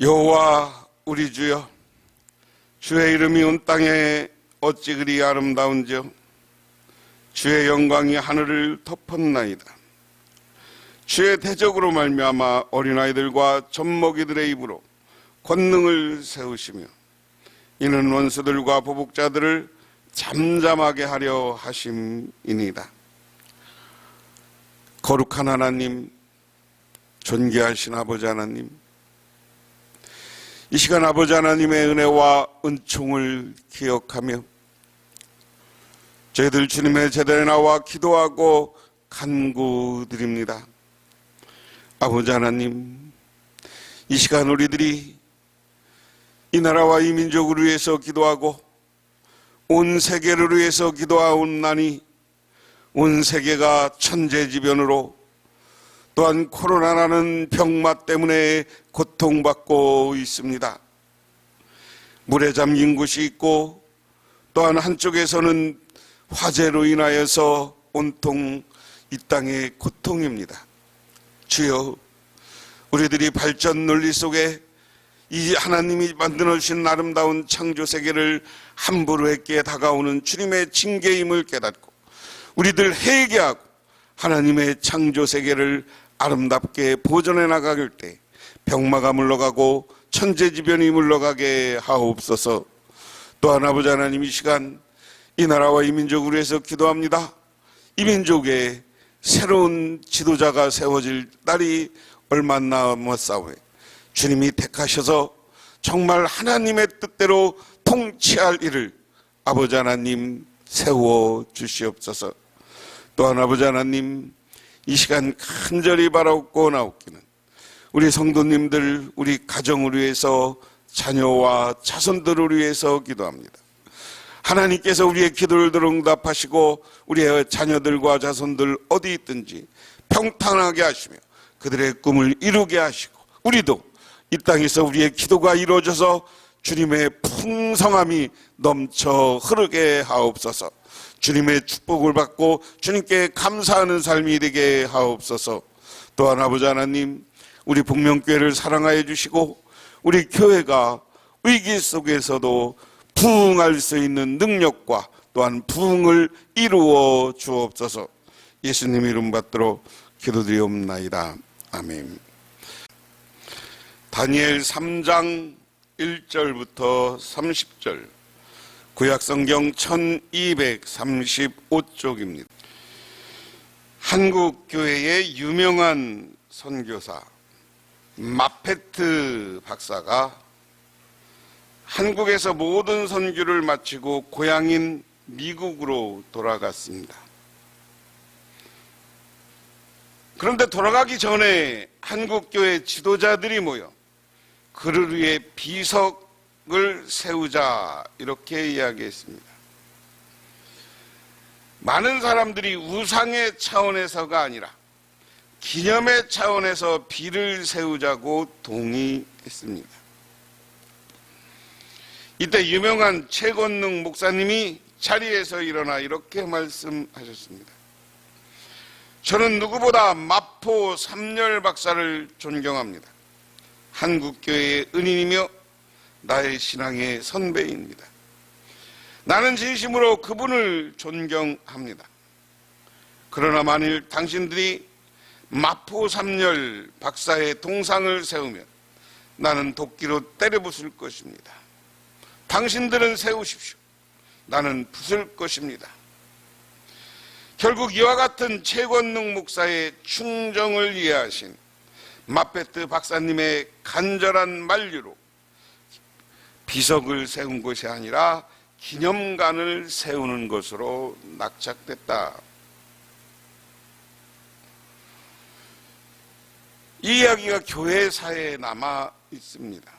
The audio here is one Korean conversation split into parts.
여호와 우리 주여, 주의 이름이 온 땅에 어찌 그리 아름다운지요. 주의 영광이 하늘을 덮었나이다. 주의 대적으로 말미암아 어린아이들과 젖먹이들의 입으로 권능을 세우시며 이는 원수들과 보복자들을 잠잠하게 하려 하심이니이다. 거룩한 하나님, 존귀하신 아버지 하나님, 이 시간 아버지 하나님의 은혜와 은총을 기억하며 저희들 주님의 제단에 나와 기도하고 간구드립니다. 아버지 하나님, 이 시간 우리들이 이 나라와 이 민족을 위해서 기도하고 온 세계를 위해서 기도하옵나니 온 세계가 천재지변으로 또한 코로나라는 병마 때문에 고통받고 있습니다. 물에 잠긴 곳이 있고 또한 한쪽에서는 화재로 인하여서 온통 이 땅의 고통입니다. 주여, 우리들이 발전 논리 속에 이 하나님이 만들어 주신 아름다운 창조 세계를 함부로 했기에 다가오는 주님의 징계임을 깨닫고 우리들 회개하고 하나님의 창조 세계를 아름답게 보존해 나갈 때 병마가 물러가고 천재지변이 물러가게 하옵소서. 또한 아버지 하나님, 이 시간 이 나라와 이 민족을 위해서 기도합니다. 이 민족에 새로운 지도자가 세워질 날이 얼마 남았사오니 주님이 택하셔서 정말 하나님의 뜻대로 통치할 일을 아버지 하나님 세워 주시옵소서. 또한 아버지 하나님, 이 시간 간절히 바라옵고 나옵기는 우리 성도님들, 우리 가정을 위해서, 자녀와 자손들을 위해서 기도합니다. 하나님께서 우리의 기도를 들어 응답하시고 우리의 자녀들과 자손들 어디 있든지 평탄하게 하시며 그들의 꿈을 이루게 하시고 우리도 이 땅에서 우리의 기도가 이루어져서 주님의 풍성함이 넘쳐 흐르게 하옵소서. 주님의 축복을 받고 주님께 감사하는 삶이 되게 하옵소서. 또한 아버지 하나님, 우리 복명교회를 사랑하여 주시고 우리 교회가 위기 속에서도 부흥할 수 있는 능력과 또한 부흥을 이루어 주옵소서. 예수님 이름 받들어 기도드리옵나이다. 아멘. 다니엘 3장 1절부터 30절, 구약성경 1235쪽입니다. 한국교회의 유명한 선교사 마페트 박사가 한국에서 모든 선교를 마치고 고향인 미국으로 돌아갔습니다. 그런데 돌아가기 전에 한국교회 지도자들이 모여 그를 위해 비석을 세우자 이렇게 이야기했습니다. 많은 사람들이 우상의 차원에서가 아니라 기념의 차원에서 비를 세우자고 동의했습니다. 이때 유명한 최건능 목사님이 자리에서 일어나 이렇게 말씀하셨습니다. 저는 누구보다 마포 삼열 박사를 존경합니다. 한국교회의 은인이며 나의 신앙의 선배입니다. 나는 진심으로 그분을 존경합니다. 그러나 만일 당신들이 마포 삼열 박사의 동상을 세우면 나는 도끼로 때려 부술 것입니다. 당신들은 세우십시오. 나는 부술 것입니다. 결국 이와 같은 최건능 목사의 충정을 이해하신 마페트 박사님의 간절한 만류로 비석을 세운 것이 아니라 기념관을 세우는 것으로 낙착됐다. 이 이야기가 교회사에 남아 있습니다.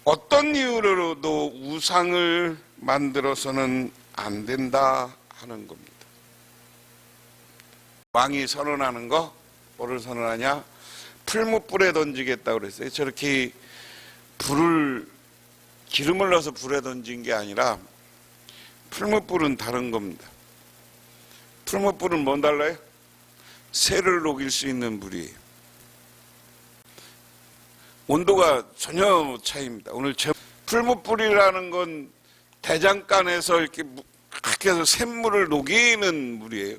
어떤 이유로도 우상을 만들어서는 안 된다 하는 겁니다. 왕이 선언하는 거 뭐를 선언하냐? 풀무불에 던지겠다고 그랬어요. 저렇게 기름을 넣어서 불에 던진 게 아니라 풀무불은 다른 겁니다. 풀무불은 뭔 달라요? 새를 녹일 수 있는 불이에요. 온도가 전혀 차이입니다. 오늘 풀무불이라는 건 대장간에서 이렇게 해서 샘물을 녹이는 물이에요.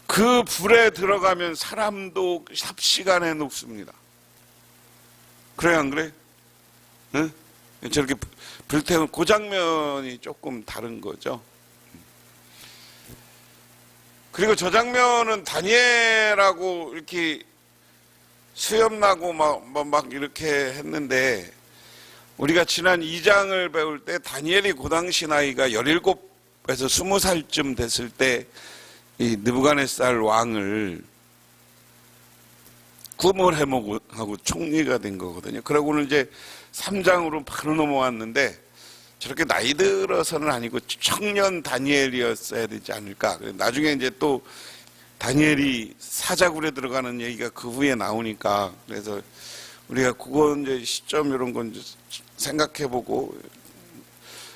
그 불에 들어가면 사람도 삽시간에 녹습니다. 그래 안 그래? 응? 저렇게 불태우는 그 장면이 조금 다른 거죠. 그리고 저 장면은 다니엘하고 이렇게 수염나고 막 이렇게 했는데, 우리가 지난 2장을 배울 때 다니엘이 그 당시 나이가 17에서 20살쯤 됐을 때 이 느부갓네살 왕을 구물 해먹하고 총리가 된 거거든요. 그러고는 이제 3장으로 바로 넘어왔는데, 저렇게 나이 들어서는 아니고 청년 다니엘이었어야 되지 않을까. 나중에 이제 또 다니엘이 사자굴에 들어가는 얘기가 그 후에 나오니까, 그래서 우리가 그건 이제 시점 이런 건 생각해보고,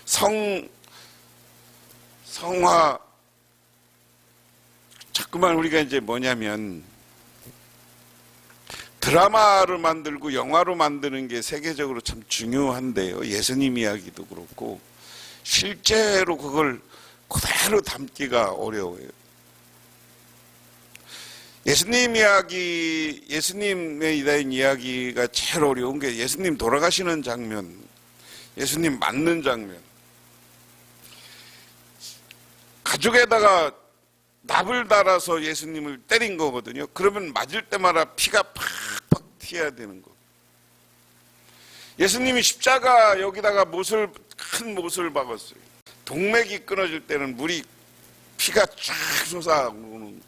성화, 자꾸만 우리가 이제 뭐냐면, 드라마를 만들고 영화로 만드는 게 세계적으로 참 중요한데요. 예수님 이야기도 그렇고, 실제로 그걸 그대로 담기가 어려워요. 예수님 이야기, 예수님에 대한 이야기가 제일 어려운 게 예수님 돌아가시는 장면, 예수님 맞는 장면. 가죽에다가 납을 달아서 예수님을 때린 거거든요. 그러면 맞을 때마다 피가 팍팍 튀어야 되는 거. 예수님이 십자가 여기다가 큰 못을 박았어요. 동맥이 끊어질 때는 피가 쫙 솟아오는 겁니다.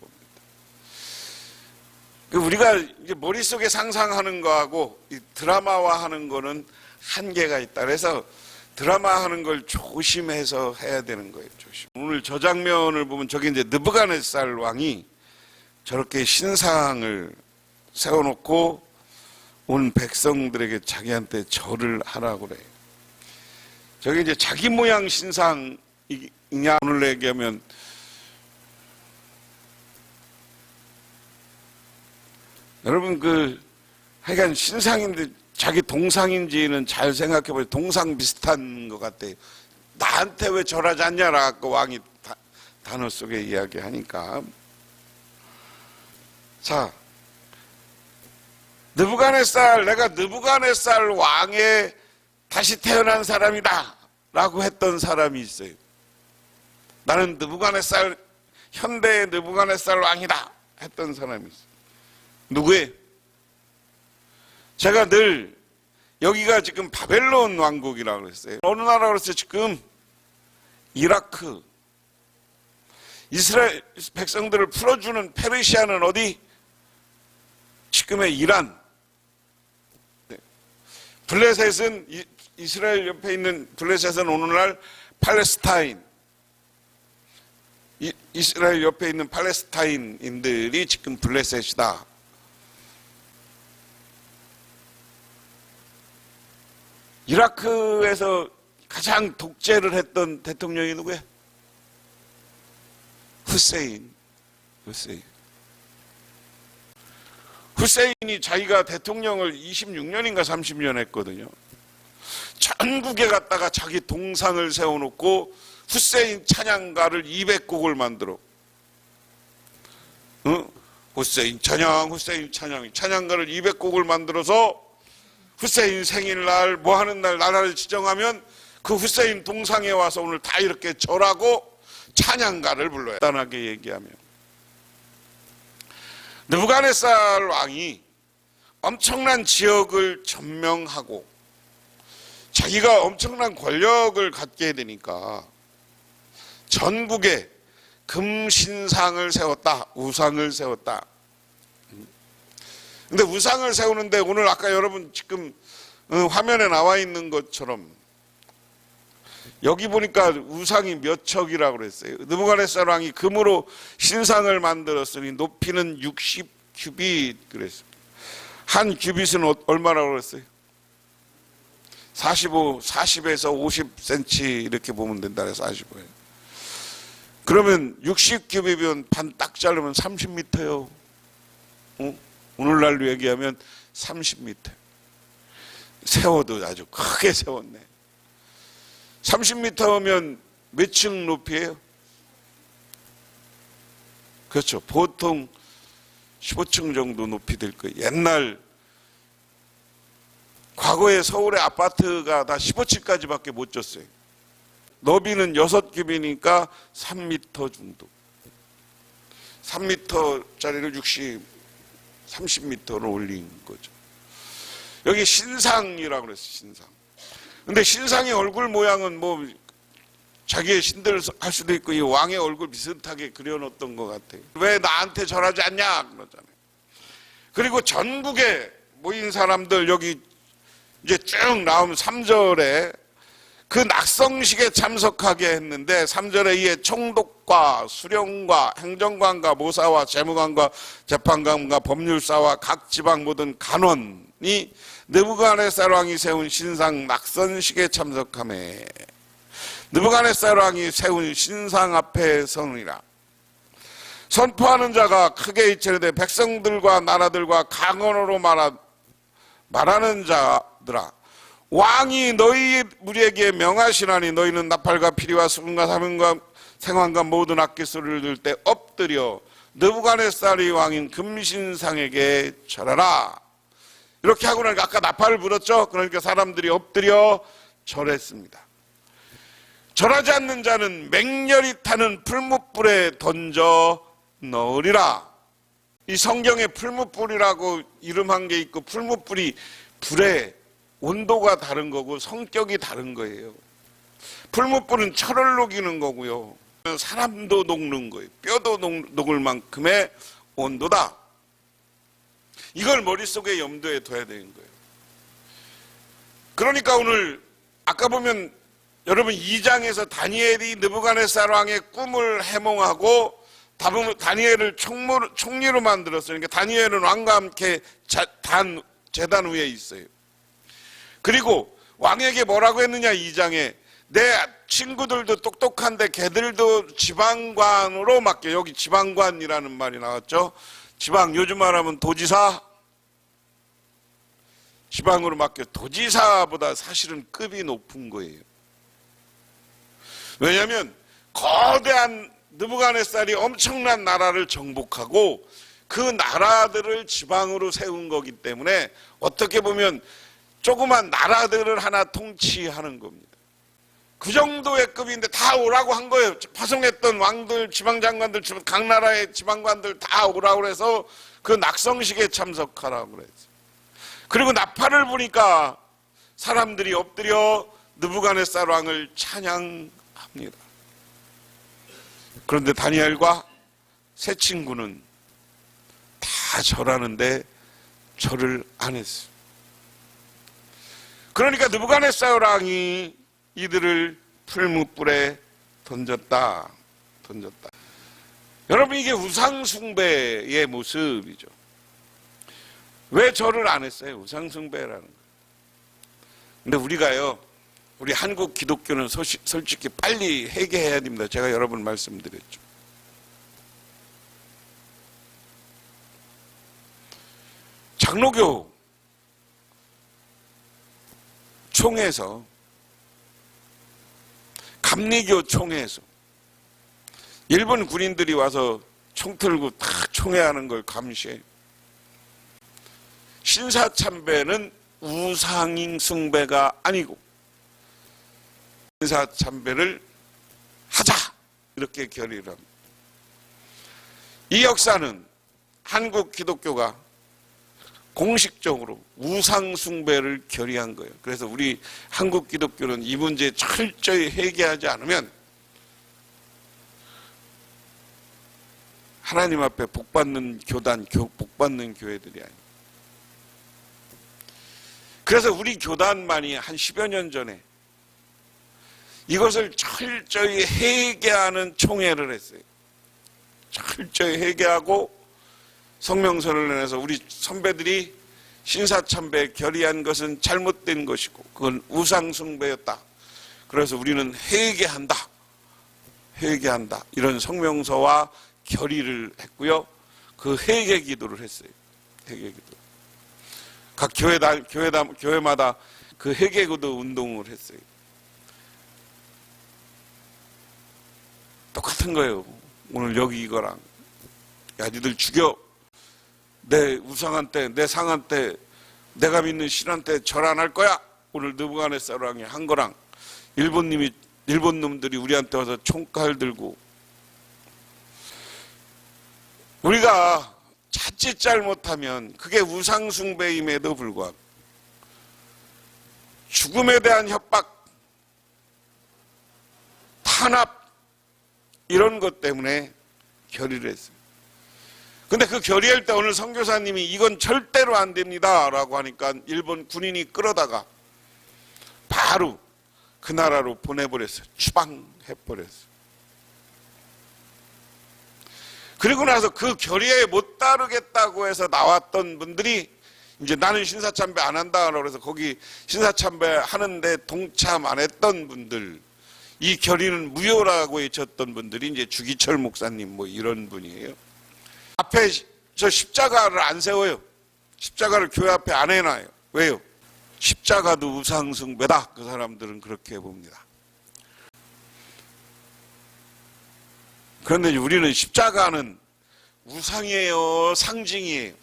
우리가 이제 머릿속에 상상하는 거하고 이 드라마화하는 거는 한계가 있다. 그래서 드라마하는 걸 조심해서 해야 되는 거예요. 조심. 오늘 저 장면을 보면 저기 이제 느부갓네살 왕이 저렇게 신상을 세워놓고 온 백성들에게 자기한테 절을 하라고 그래요. 저게 이제 자기 모양 신상이냐, 오늘 얘기하면 여러분 하여간 신상인데 자기 동상인지는 잘 생각해보세요. 동상 비슷한 것 같아요. 나한테 왜 절하지 않냐라고 왕이 단어 속에 이야기하니까. 자, 내가 느부갓네살 왕에 다시 태어난 사람이다 라고 했던 사람이 있어요. 나는 현대의 느부갓네살 왕이다 했던 사람이 있어요. 누구예요? 제가 늘 여기가 지금 바벨론 왕국이라고 그랬어요. 어느 나라라고 그랬어요? 지금 이라크. 이스라엘 백성들을 풀어주는 페르시아는 어디? 지금의 이란. 블레셋은 이스라엘 옆에 있는 블레셋은 오늘날 팔레스타인. 이스라엘 옆에 있는 팔레스타인인들이 지금 블레셋이다. 이라크에서 가장 독재를 했던 대통령이 누구예요? 후세인이 자기가 대통령을 26년인가 30년 했거든요. 전국에 갔다가 자기 동상을 세워놓고 후세인 찬양가를 200곡을 만들어. 후세인 찬양, 찬양가를 200곡을 만들어서 후세인 생일날 뭐 하는 날 나라를 지정하면 그 후세인 동상에 와서 오늘 다 이렇게 절하고 찬양가를 불러요. 간단하게 얘기하면 느부갓네살 왕이 엄청난 지역을 점령하고 자기가 엄청난 권력을 갖게 되니까 전국에 금신상을 세웠다, 우상을 세웠다. 근데 우상을 세우는데 오늘 아까 여러분 지금 화면에 나와 있는 것처럼 여기 보니까 우상이 몇 척이라고 그랬어요. 느부갓네살 왕이 금으로 신상을 만들었으니 높이는 60규빗 그랬습니다. 한 규빗은 얼마라고 그랬어요? 40에서 50cm 이렇게 보면 된다 그래서 45예요. 그러면 60규빗이면 반 딱 자르면 30m요. 오늘날로 얘기하면 30m. 세워도 아주 크게 세웠네. 30m면 몇 층 높이에요? 그렇죠. 보통 15층 정도 높이 될 거예요. 옛날 과거에 서울의 아파트가 다 15층까지밖에 못 졌어요. 너비는 6겹이니까 3m 정도. 3m짜리를 30m로 올린 거죠. 여기 신상이라고 그랬어요. 신상. 근데 신상의 얼굴 모양은 뭐 자기의 신들 할 수도 있고 이 왕의 얼굴 비슷하게 그려놓았던 것 같아요. 왜 나한테 절하지 않냐 그러잖아요. 그리고 전국에 모인 사람들 여기 이제 쭉 나오면 3절에 그 낙성식에 참석하게 했는데 3절에 이에 총독과 수령과 행정관과 모사와 재무관과 재판관과 법률사와 각 지방 모든 간원이 느부갓네살 왕이 세운 신상 낙선식에 참석하매 느부갓네살 왕이 세운 신상 앞에 서느니라. 선포하는 자가 크게 이르되 백성들과 나라들과 강언으로 말하는 자들아, 왕이 너희 무리에게 명하시나니 너희는 나팔과 피리와 수금과 사명과 생환과 모든 악기 소리를 들을 때 엎드려 느부갓네살이 왕인 금신상에게 절하라. 이렇게 하고 나니까 아까 나팔을 불었죠. 그러니까 사람들이 엎드려 절했습니다. 절하지 않는 자는 맹렬히 타는 풀무불에 던져 넣으리라. 이 성경에 풀무불이라고 이름한 게 있고, 풀무불이 불의 온도가 다른 거고 성격이 다른 거예요. 풀무불은 철을 녹이는 거고요, 사람도 녹는 거예요. 뼈도 녹을 만큼의 온도다. 이걸 머릿속에 염두에 둬야 되는 거예요. 그러니까 오늘 아까 보면 여러분 2장에서 다니엘이 느부갓네살 왕의 꿈을 해몽하고 다니엘을 총리로 만들었어요. 그러니까 다니엘은 왕과 함께 제단 위에 있어요. 그리고 왕에게 뭐라고 했느냐, 2장에 내 친구들도 똑똑한데 걔들도 지방관으로 맡겨. 여기 지방관이라는 말이 나왔죠. 지방, 요즘 말하면 도지사, 지방으로 맡겨. 도지사보다 사실은 급이 높은 거예요. 왜냐하면 거대한 느부갓네살이 엄청난 나라를 정복하고 그 나라들을 지방으로 세운 거기 때문에 어떻게 보면 조그만 나라들을 하나 통치하는 겁니다. 그 정도의 급인데 다 오라고 한 거예요. 파송했던 왕들, 지방장관들, 각 나라의 지방관들 다 오라고 해서 그 낙성식에 참석하라고 그랬어요. 그리고 나팔을 부니까 사람들이 엎드려 느부갓네살 왕을 찬양합니다. 그런데 다니엘과 세 친구는 다 절하는데 절을 안 했어요. 그러니까 느부갓네살 왕이 이들을 풀무불에 던졌다. 여러분, 이게 우상숭배의 모습이죠. 왜 절을 안 했어요? 우상숭배라는 거. 근데 우리 한국 기독교는 솔직히 빨리 회개해야 됩니다. 제가 여러 번 말씀드렸죠. 장로교 총회에서, 감리교 총회에서 일본 군인들이 와서 총 틀고 딱 총회하는 걸 감시해요. 신사참배는 우상 숭배가 아니고 신사참배를 하자, 이렇게 결의를 합니다. 이 역사는 한국 기독교가 공식적으로 우상 숭배를 결의한 거예요. 그래서 우리 한국 기독교는 이 문제에 철저히 회개하지 않으면 하나님 앞에 복받는 교단, 복받는 교회들이 아니에요. 그래서 우리 교단만이 한 10여 년 전에 이것을 철저히 회개하는 총회를 했어요. 철저히 회개하고 성명서를 내서 우리 선배들이 신사참배 결의한 것은 잘못된 것이고 그건 우상숭배였다. 그래서 우리는 회개한다. 이런 성명서와 결의를 했고요. 그 회개 기도를 했어요. 회개 기도. 각 교회마다 그 회개구도 운동을 했어요. 똑같은 거예요. 오늘 여기 이거랑. 야, 니들 죽여. 내 우상한테, 내 상한테, 내가 믿는 신한테 절 안 할 거야. 오늘 느부갓네살왕이 한 거랑 일본 놈들이 우리한테 와서 총칼 들고, 우리가 자칫 잘못하면 그게 우상숭배임에도 불구하고 죽음에 대한 협박, 탄압 이런 것 때문에 결의를 했어요. 근데 그 결의할 때 오늘 선교사님이 이건 절대로 안 됩니다 라고 하니까 일본 군인이 끌어다가 바로 그 나라로 보내버렸어요. 추방해버렸어요. 그리고 나서 그 결의에 못 따르겠다고 해서 나왔던 분들이 이제 나는 신사참배 안 한다 그래서 거기 신사참배 하는데 동참 안 했던 분들, 이 결의는 무효라고 외쳤던 분들이 이제 주기철 목사님 뭐 이런 분이에요. 앞에 저 십자가를 안 세워요. 십자가를 교회 앞에 안 해놔요. 왜요? 십자가도 우상숭배다. 그 사람들은 그렇게 봅니다. 그런데 우리는 십자가는 우상이에요, 상징이에요?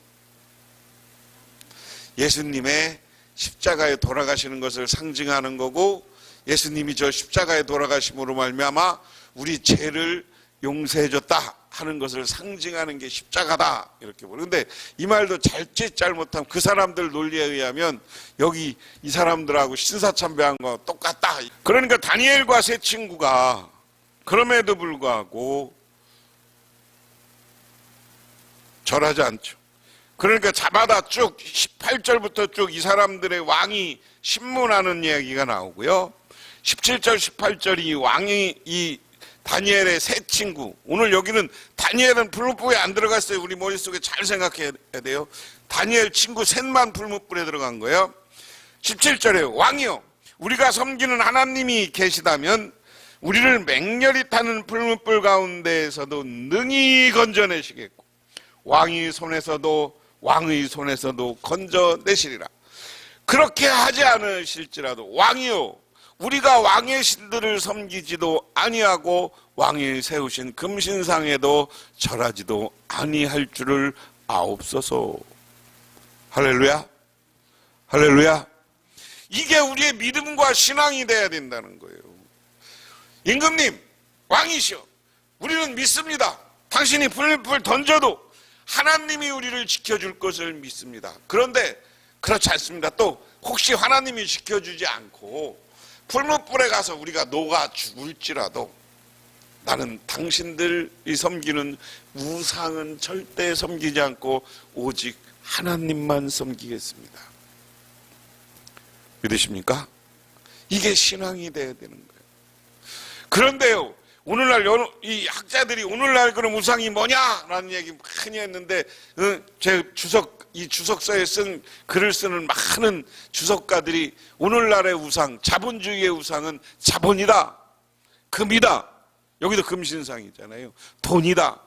예수님의 십자가에 돌아가시는 것을 상징하는 거고, 예수님이 저 십자가에 돌아가심으로 말미암아 우리 죄를 용서해 줬다 하는 것을 상징하는 게 십자가다 이렇게 보는. 근데 이 말도 잘짓 잘못하면 그 사람들 논리에 의하면 여기 이 사람들하고 신사참배한 거 똑같다. 그러니까 다니엘과 세 친구가 그럼에도 불구하고 절하지 않죠. 그러니까 잡아다 쭉 18절부터 쭉 이 사람들의 왕이 신문하는 이야기가 나오고요. 17절 18절이 왕이 이 다니엘의 세 친구, 오늘 여기는 다니엘은 풀무불에 안 들어갔어요. 우리 머릿속에 잘 생각해야 돼요. 다니엘 친구 셋만 풀무불에 들어간 거예요. 17절에 왕이요, 우리가 섬기는 하나님이 계시다면 우리를 맹렬히 타는 풀무불 가운데에서도 능히 건져내시겠고 왕의 손에서도 건져내시리라. 그렇게 하지 않으실지라도 왕이요, 우리가 왕의 신들을 섬기지도 아니하고 왕이 세우신 금신상에도 절하지도 아니할 줄을 아옵소서. 할렐루야, 할렐루야. 이게 우리의 믿음과 신앙이 돼야 된다는 거예요. 임금님, 왕이시여, 우리는 믿습니다. 당신이 풀무불 던져도 하나님이 우리를 지켜줄 것을 믿습니다. 그런데 그렇지 않습니다. 또 혹시 하나님이 지켜주지 않고 풀무불에 가서 우리가 녹아 죽을지라도 나는 당신들이 섬기는 우상은 절대 섬기지 않고 오직 하나님만 섬기겠습니다. 믿으십니까? 이게 신앙이 돼야 되는 거예요. 그런데요, 오늘날 이 학자들이 오늘날 그럼 우상이 뭐냐라는 얘기 많이 했는데, 제 이 주석서에 쓴 글을 쓰는 많은 주석가들이 오늘날의 우상, 자본주의의 우상은 자본이다, 금이다. 여기도 금신상이잖아요. 돈이다.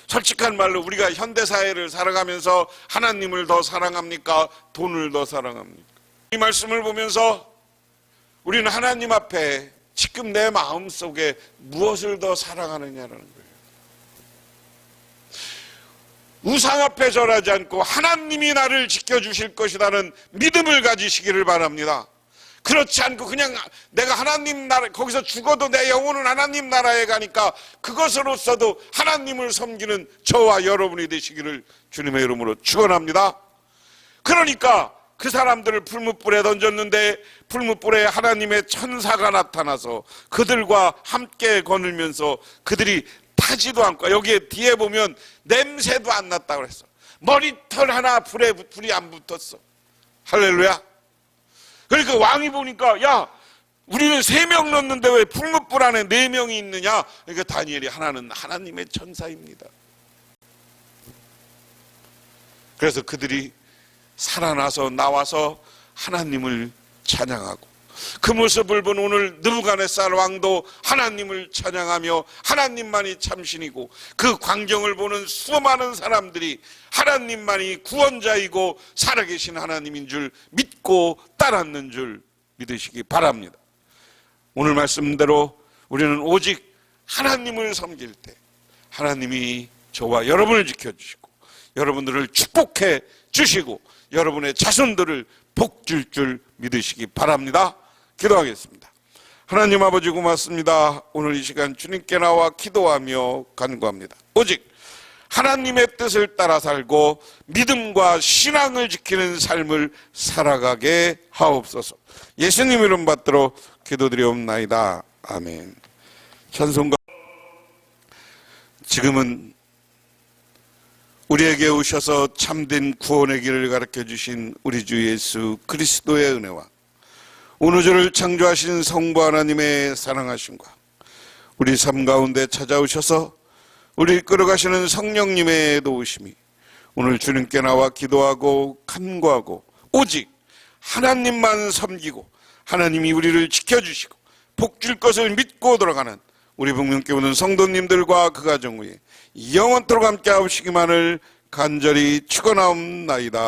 솔직한 말로 우리가 현대사회를 살아가면서 하나님을 더 사랑합니까? 돈을 더 사랑합니까? 이 말씀을 보면서 우리는 하나님 앞에 지금 내 마음속에 무엇을 더 사랑하느냐라는 거예요. 우상 앞에 절하지 않고 하나님이 나를 지켜주실 것이라는 믿음을 가지시기를 바랍니다. 그렇지 않고 그냥 내가 하나님 나라, 거기서 죽어도 내 영혼은 하나님 나라에 가니까 그것으로서도 하나님을 섬기는 저와 여러분이 되시기를 주님의 이름으로 축원합니다. 그러니까 그 사람들을 풀무불에 던졌는데 풀무불에 하나님의 천사가 나타나서 그들과 함께 거닐면서 그들이 타지도 않고, 여기에 뒤에 보면 냄새도 안 났다고 그랬어. 머리털 하나 불이 안 붙었어. 할렐루야. 그러니까 왕이 보니까, 야, 우리는 3명 넣었는데 왜 풀무불 안에 4명이 있느냐? 그러니까 다니엘이 하나는 하나님의 천사입니다. 그래서 그들이 살아나서 나와서 하나님을 찬양하고 그 모습을 본 오늘 느부갓네살 왕도 하나님을 찬양하며 하나님만이 참신이고, 그 광경을 보는 수많은 사람들이 하나님만이 구원자이고 살아계신 하나님인 줄 믿고 따랐는 줄 믿으시기 바랍니다. 오늘 말씀대로 우리는 오직 하나님을 섬길 때 하나님이 저와 여러분을 지켜주시고 여러분들을 축복해 주시고 여러분의 자손들을 복 줄 줄 믿으시기 바랍니다. 기도하겠습니다. 하나님 아버지 고맙습니다. 오늘 이 시간 주님께 나와 기도하며 간구합니다. 오직 하나님의 뜻을 따라 살고 믿음과 신앙을 지키는 삶을 살아가게 하옵소서. 예수님 이름 받들어 기도드리옵나이다. 아멘. 찬송가. 지금은 우리에게 오셔서 참된 구원의 길을 가르쳐 주신 우리 주 예수 그리스도의 은혜와 온 우주를 창조하신 성부 하나님의 사랑하심과 우리 삶 가운데 찾아오셔서 우리를 끌어가시는 성령님의 도우심이 오늘 주님께 나와 기도하고 간구하고 오직 하나님만 섬기고 하나님이 우리를 지켜주시고 복 줄 것을 믿고 돌아가는 우리 북명교회 오는 성도님들과 그 가정 위에 영원토록 함께 하시기만을 간절히 축원하옵나이다.